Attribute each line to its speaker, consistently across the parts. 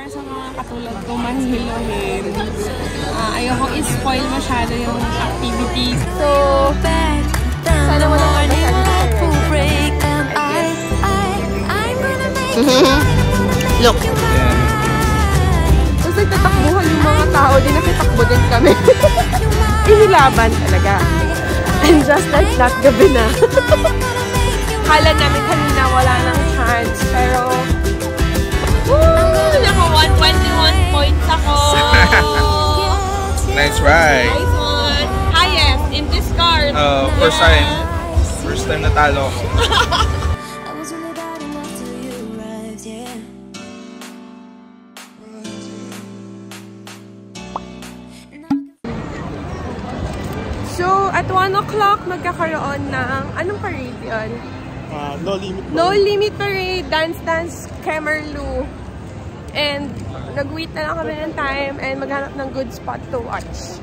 Speaker 1: para sa mga katulad ko mahihiluhin. Ayoko i-spoil masyado yung activities. So, sana mo naman
Speaker 2: Look.
Speaker 1: Tapos nagtatakbuhan yung mga tao din, nakitakbo din kami. Inilaban talaga. And just like that, gabi na. Kala namin kanina wala nang chance, pero naka 121 points ako.
Speaker 3: Nice ride.
Speaker 1: Nice one. Highest in this card.
Speaker 3: First time. First time natalo ako.
Speaker 1: So, at 1 o'clock, magkakaroon ng, anong parade yun?
Speaker 3: No Limit Parade.
Speaker 1: No Limit Parade, Dance Kemerlu. And, nag-wait na lang kami ng time and maghanap ng good spot to watch.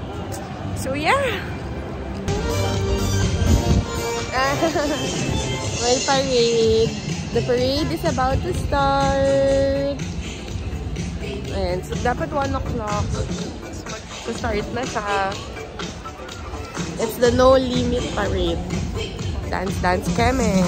Speaker 1: So, yeah! Well, parade. The parade is about to start. Ayan, so dapat 1 o'clock. So, start na siya. It's the No Limit Parade. Dance keme.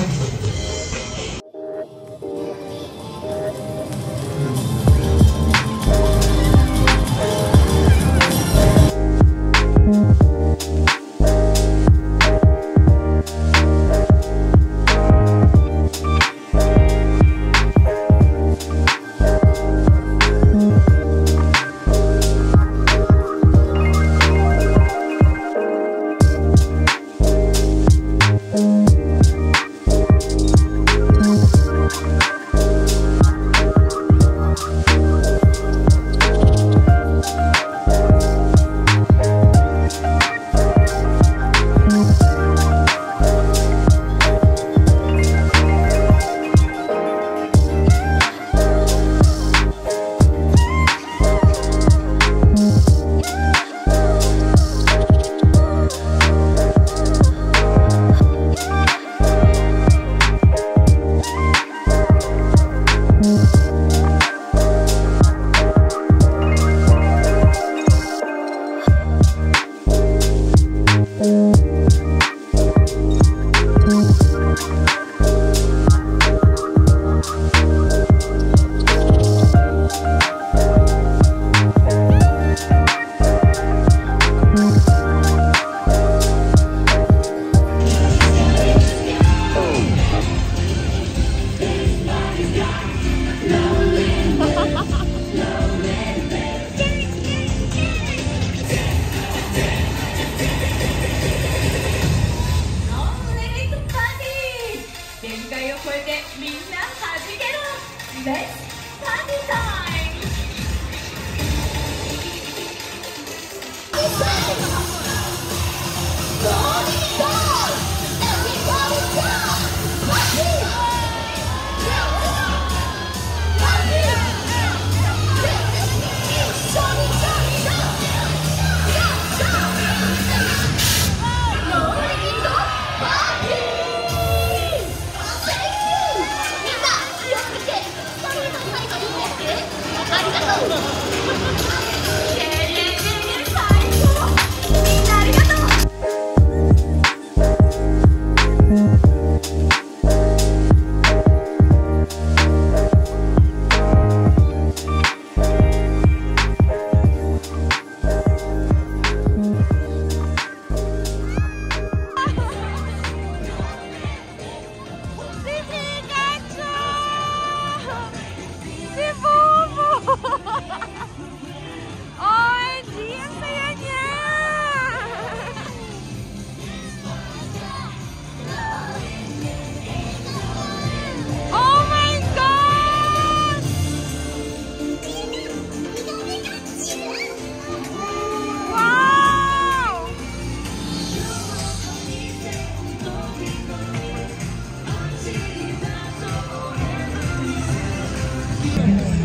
Speaker 4: Let's party time!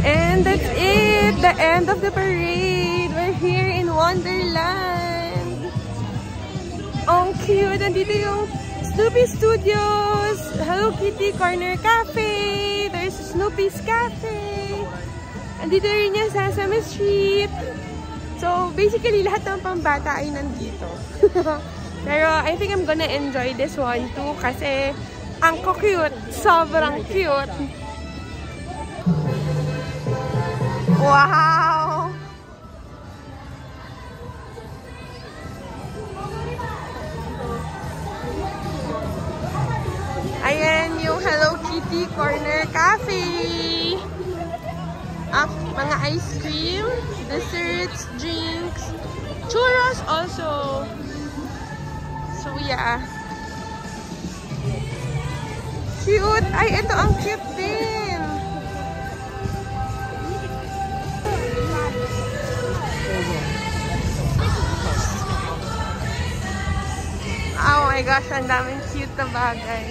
Speaker 1: And that's it! The end of the parade! We're here in Wonderland! Ang cute! Nandito yung Snoopy Studios! Hello Kitty Corner Cafe! There's Snoopy's Cafe! andito rin yung Sesame Street. So, basically, lahat ng pambata ay nandito. Pero, I think I'm gonna enjoy this one too kasi ang cute. Sobrang cute. Wow! Ayan yung Hello Kitty Corner Cafe. Mga ice cream, desserts, drinks, churros also. So yeah. Cute! Ay, ito ang cute din. Oh my gosh, ang daming cute na bagay.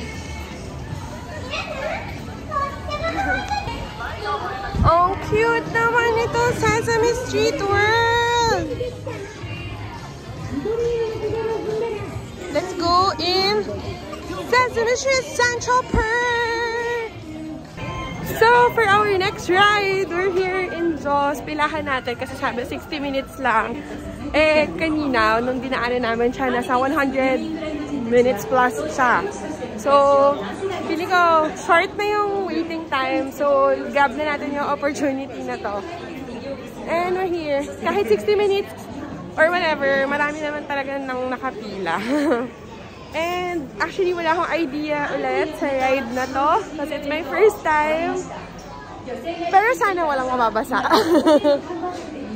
Speaker 1: Oh, cute naman ito, Sesame Street World! Let's go in Sesame Street Central Park! So, for our next ride, we're here in Jaws. Pilahan natin kasi sabi 60 minutes lang. Eh, kanina, nung dinaanan namin siya, nasa 100 minutes plus siya. So, feeling ko, short na yung waiting time. So, grab na natin yung opportunity na to. And we're here. Kahit 60 minutes or whatever, marami naman talaga nang nakapila. And actually, wala akong idea ulit sa ride na to. Kasi it's my first time. Pero sana walang mababasa.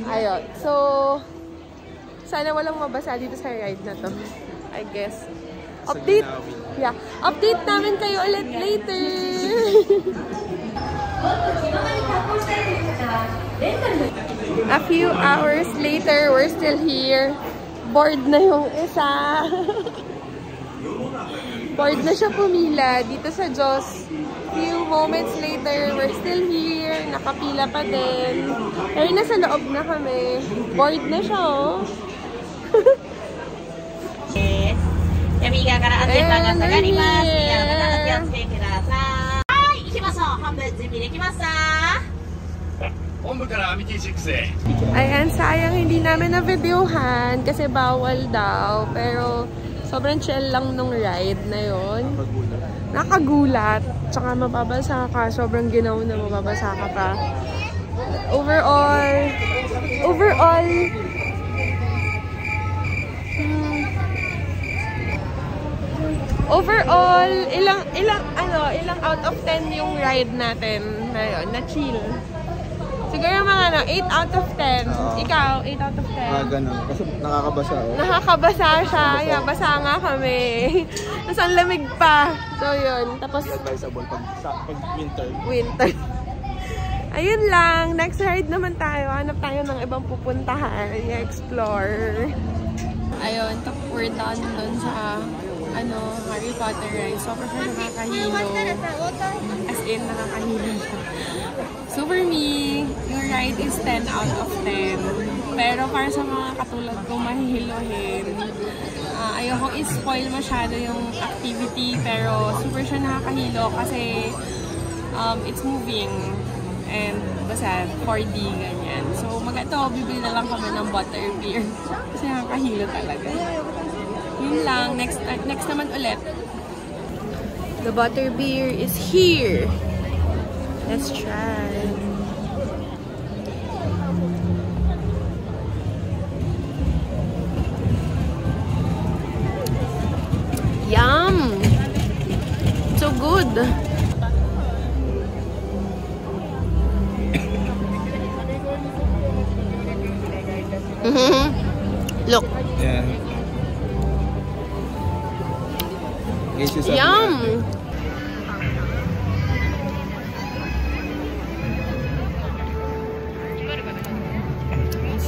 Speaker 1: Ayun. So, sana walang mabasa dito sa ride na to. I guess. Update. Yeah. Update namin kayo ulit later. A few hours later, we're still here. Bored na yung isa. Bored na siya pumila dito sa Jaws. Few moments later, we're still here. Nakapila pa din. Pero nasa loob na kami. Bored na siya, oh. Ayan, sayang hindi namin na-videohan kasi bawal daw. Pero sobrang chill lang nung ride na yon. Nakagulat. Tsaka mababasa ka. Sobrang ginaw na mababasa ka pa. Overall, ilang out of 10 yung ride natin na yun, na chill. Siguro mga 8 out of 10. Ikaw, 8 out of 10.
Speaker 3: Ganun. Kasi nakakabasa. Oh.
Speaker 1: Nakakabasa siya. Yeah, basa nga kami. Tapos ang lamig pa. So yun. Tapos
Speaker 3: advisable pag winter.
Speaker 1: Ayun lang. Next ride naman tayo. Hanap tayo ng ibang pupuntahan. I-explore. Ayun. We're done dun sa Harry Potter ride. Super nakakahilo. As in, nakakahilo siya. So for me, yung ride is 10 out of 10. Pero para sa mga katulad ko mahihiluhin, ayokong i-spoil masyado yung activity. Pero super siya nakakahilo kasi it's moving. And basta 4D ganyan. So bibili na lang kami ng butterbeer. Kasi nakakahilo talaga. Yun lang. Next naman ulit. The butterbeer is here. Let's try. Yum! So good. Look.
Speaker 3: Yeah.
Speaker 1: Yum!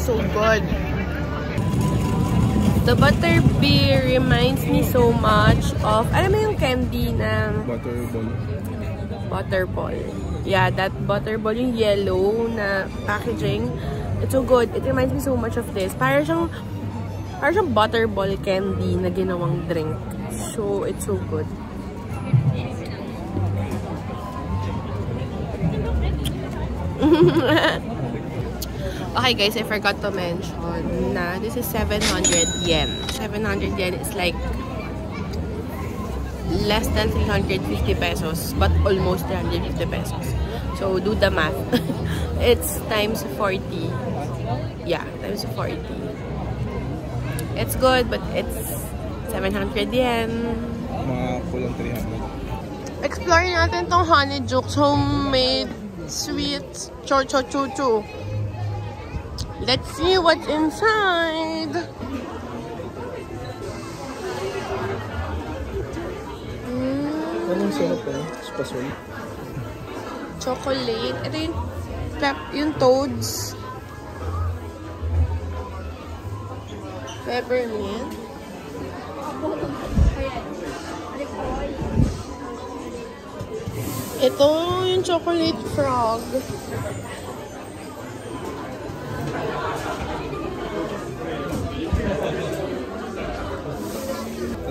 Speaker 1: So good. The butterbeer reminds me so much of, alam mo yung candy na Butterball. Yeah, that Butterball, yung yellow na packaging. It's so good. It reminds me so much of this. Parang siyang Butterball candy na ginawang drink. So, it's so good. Okay guys, I forgot to mention na this is 700 yen. 700 yen is like less than 350 pesos, but almost 350 pesos. So do the math. It's times 40. Yeah, times 40. It's good, but it's 700 yen.
Speaker 3: Mga kulang 300.
Speaker 1: Explore natin tong Honeyjukes homemade sweets. Cho-cho-cho-cho. Let's see what's inside.
Speaker 3: Anong sarap pa? Spasol?
Speaker 1: Chocolate. Ito yung toads. Peppermint. Ito yung chocolate frog.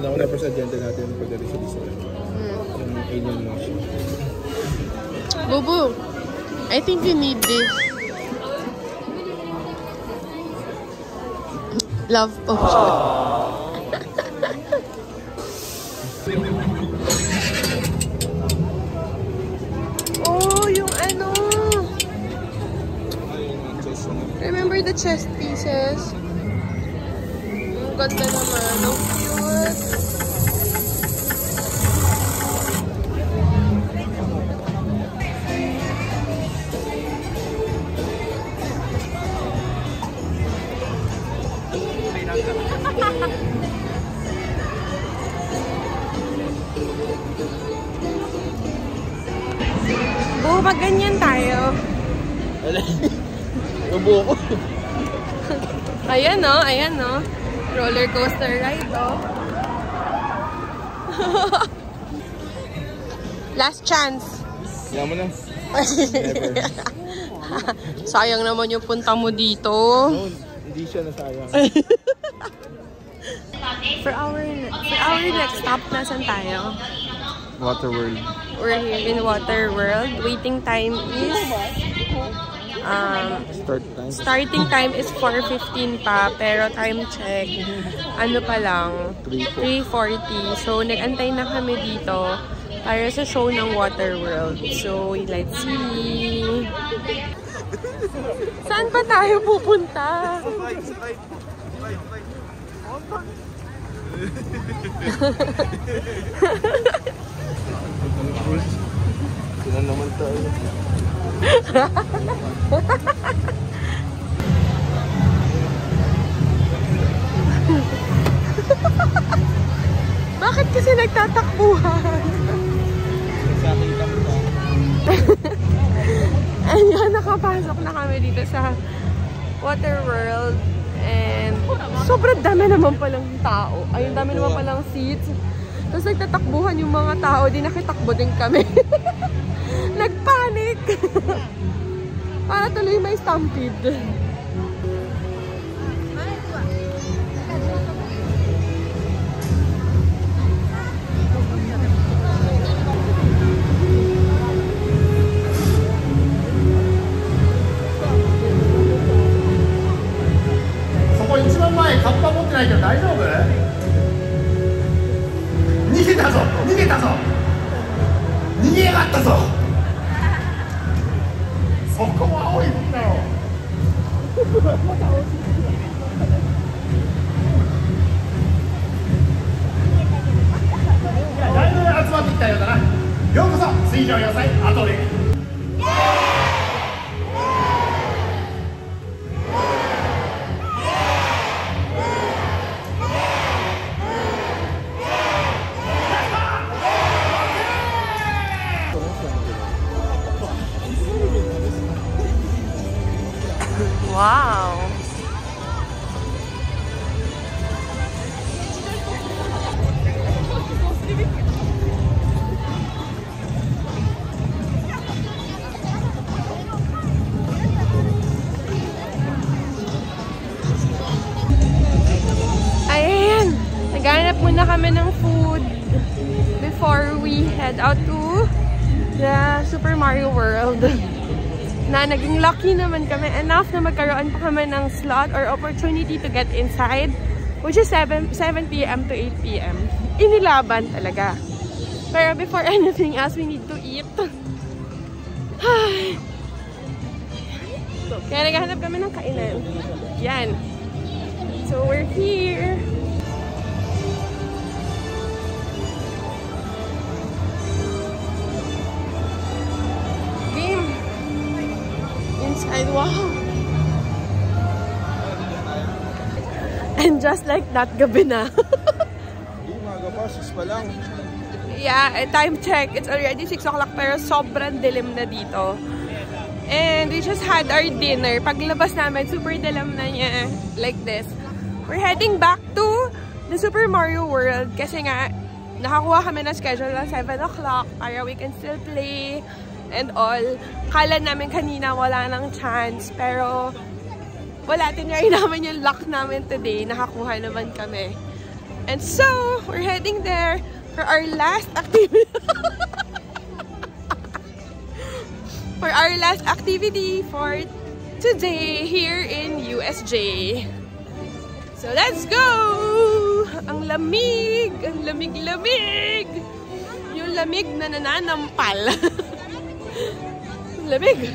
Speaker 3: Ano ako na sa agenda natin pagdating sa Disney. Yung alien motion.
Speaker 1: Bubu, I think you need this. Love potion. Oh, yung ano. Remember the chest pieces? Ang ganda naman. Ang cute. Mag-ganyan tayo.
Speaker 3: Ubo ko.
Speaker 1: Ayan no, ayan no. Roller coaster ride oh. Last chance.
Speaker 3: Kaya mo na. Never.
Speaker 1: Sayang naman yung punta mo dito.
Speaker 3: No, hindi siya nasayang.
Speaker 1: For our next stop, nasan tayo?
Speaker 3: Waterworld.
Speaker 1: We're here in Waterworld. Waiting time is starting time is 4:15 pa, pero time check ano pa lang 3:40. So nag-antay na kami dito para sa show ng Waterworld. So let's see. Saan pa tayo pupunta?
Speaker 3: Sila naman tayo.
Speaker 1: Bakit kasi nagtatakbuhan?
Speaker 3: Sa akin kami pa.
Speaker 1: Ayan, nakapasok na kami dito sa Waterworld. And sobrang dami naman palang tao. Ay, ang dami naman palang seats. Tapos nagtatakbuhan yung mga tao. Di nakitakbo din kami. Nagpanic. Para tuloy may stampede. Wow! Ayan! Naghanap muna kami ng food before we head out to the Super Mario World. na naging lucky naman kami enough na magkaroon pa kami ng slot or opportunity to get inside, which is 7 p.m. to 8 p.m. Inilaban talaga. Pero before anything else, we need to eat. Kaya naghahanap kami ng kainan. Yan. So, we're here. Game. Inside, wow. And just like that, gabi na.
Speaker 3: Umaga pa, 6 pa lang.
Speaker 1: Yeah, time check. It's already 6 o'clock pero sobrang dilim na dito. And we just had our dinner. Paglabas namin, super dilim na niya. Like this. We're heading back to the Super Mario World kasi nga, nakakuha kami ng schedule ng 7 o'clock para we can still play and all. Kala namin kanina wala nang chance pero wala, tinry namin yung luck namin today. Nakakuha naman kami. And so, we're heading there for our last activity. For our last activity for today here in USJ. So, let's go! Ang lamig! Ang lamig-lamig! Yung lamig na nananampal. Lamig!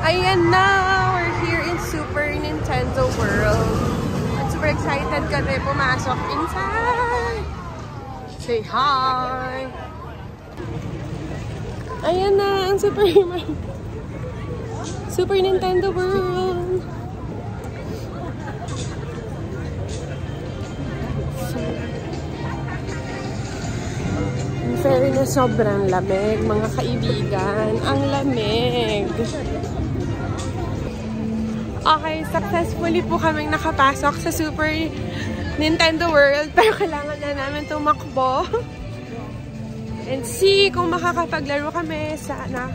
Speaker 1: Ayan na! We're here in Super Nintendo World. At super excited kami pumasok inside! Say hi! Ayan na ang Super Nintendo World! In fairness, sobrang lamig, mga kaibigan. Ang lamig! Okay, successfully po kaming nakapasok sa Super Nintendo World pero kailangan na namin tumakbo and see kung makakapaglaro kami sana.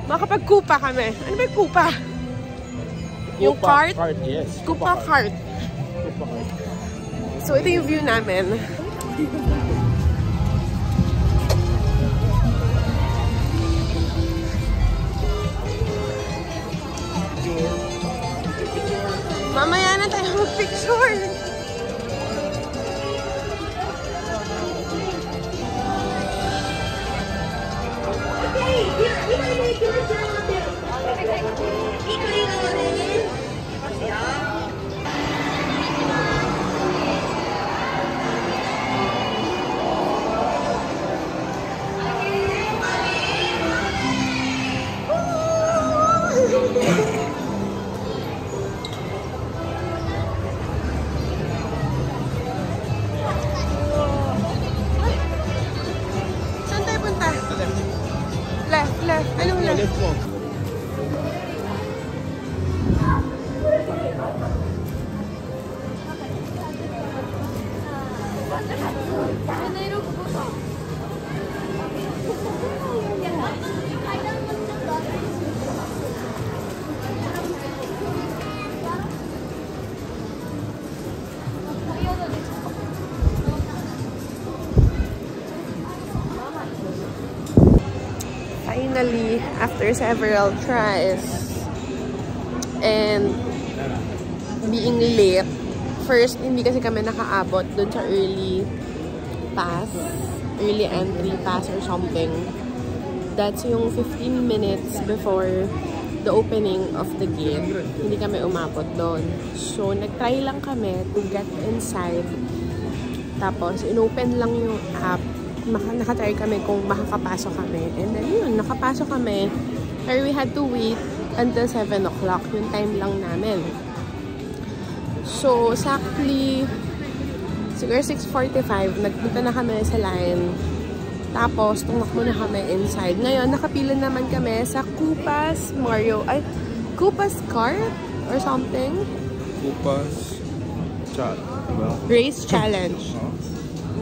Speaker 1: Makapagkupa kami. Ano ba yung kupa? Yung cart?
Speaker 3: Yes.
Speaker 1: Kupa cart. So, ito yung view namin. Mamaya na tayo mag-picture.
Speaker 4: Okay, here, make your turn on this.
Speaker 1: Saan tayo punta? Left. Anong left?
Speaker 3: Left mo.
Speaker 1: Finally, after several tries and being late, first, hindi kasi kami nakaabot dun sa early entry pass or something. That's yung 15 minutes before the opening of the gate. Hindi kami umabot doon. So, nag-try lang kami to get inside. Tapos, inopen lang yung app. Nakatry kami kung makakapasok kami. And then, yun, nakapasok kami. Pero we had to wait until 7 o'clock. Yung time lang namin. So, exactly, siguro 6:45, nagpunta na kami sa line. Tapos, tumakbo na kami inside. Ngayon, nakapila naman kami sa Koopa's Koopa's Kart or something.
Speaker 3: Koopa's diba?
Speaker 1: Race Challenge.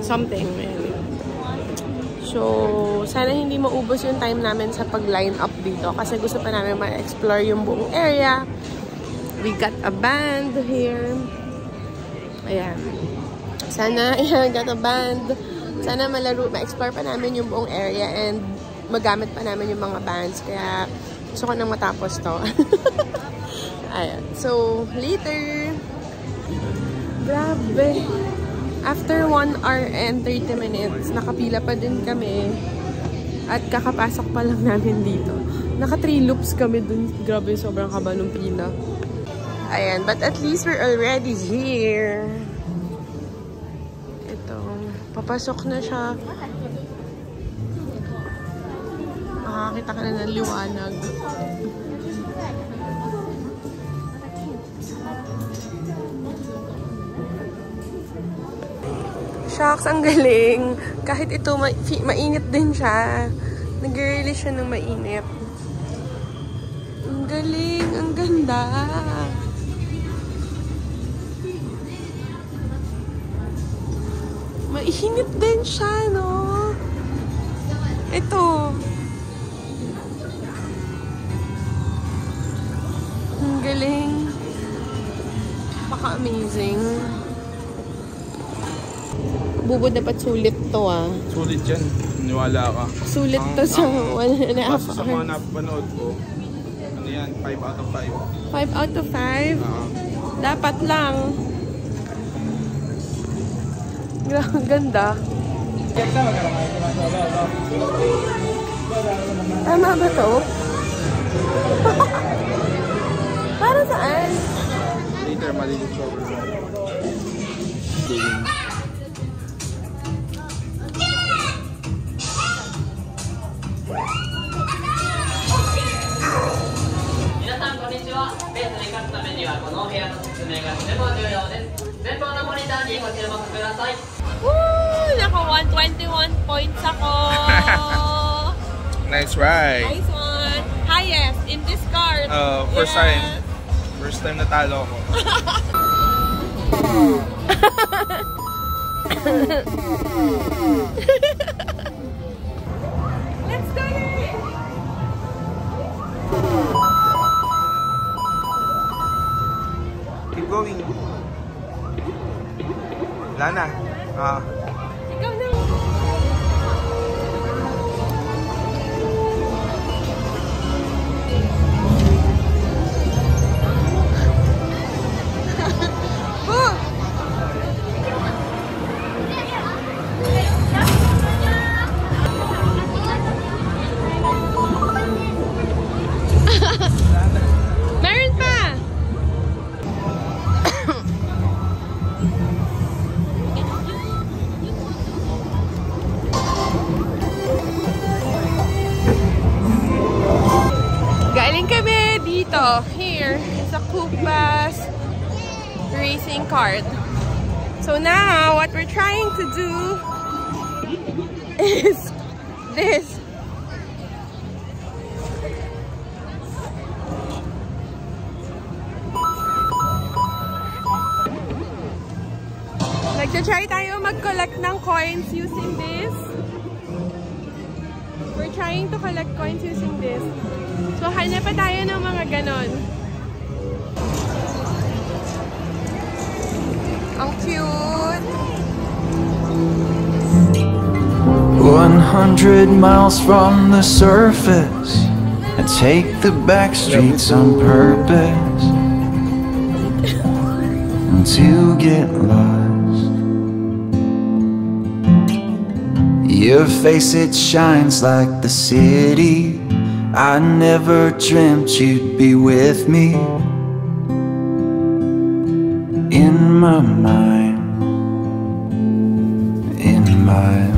Speaker 1: Something, really. So, sana hindi maubos yung time namin sa pag-line up dito kasi gusto pa namin ma-explore yung buong area. We got a band here. Ayan. Sana, got a band. Sana ma-explore pa namin yung buong area and magamit pa namin yung mga bands. Kaya, Gusto ko nang matapos to. Ayan. So, later. Grabe. After 1 hour and 30 minutes, nakapila pa din kami. At kakapasok pa lang namin dito. Naka 3 loops kami dun. Grabe, sobrang haba ng pila. Ayan. But at least we're already here. Ito. Papasok na siya. Makakita ka na ng liwanag. Shucks, ang galing. Kahit ito, mainit din siya. Nag-release siya ng mainit. Ang galing. Ang ganda. Mainit din siya, no? Ito. Ang galing. Paka-amazing. Bubod dapat sulit to ah.
Speaker 3: Sulit yan. Niwala ka.
Speaker 1: Sulit to sa
Speaker 3: basta sa mga napanood ko, ano yan, 5 out of 5.
Speaker 1: 5 out of 5? Dapat lang. Ganda. Tama ba to? Para saan?
Speaker 3: Later, malilit ko.
Speaker 1: Woo! Naka 121 points ako!
Speaker 3: Nice ride!
Speaker 1: Nice one! Highest in this card!
Speaker 3: First time. First time natalo ako.
Speaker 1: Let's do it!
Speaker 3: Keep going. Wala na.
Speaker 1: Ikaw na! Meron pa! Galing kami dito. Here is a Kubas racing cart. So now, what we're trying to do is this. Nagtitry tayo mag-collect ng coins using this. We're trying to collect coins using this. So, hanap pa tayo ng mga ganon. Ang cute!
Speaker 5: 100 miles from the surface, I take the back streets on purpose to get lost. Your face, it shines like the city. I never dreamt you'd be with me. In my mind, in my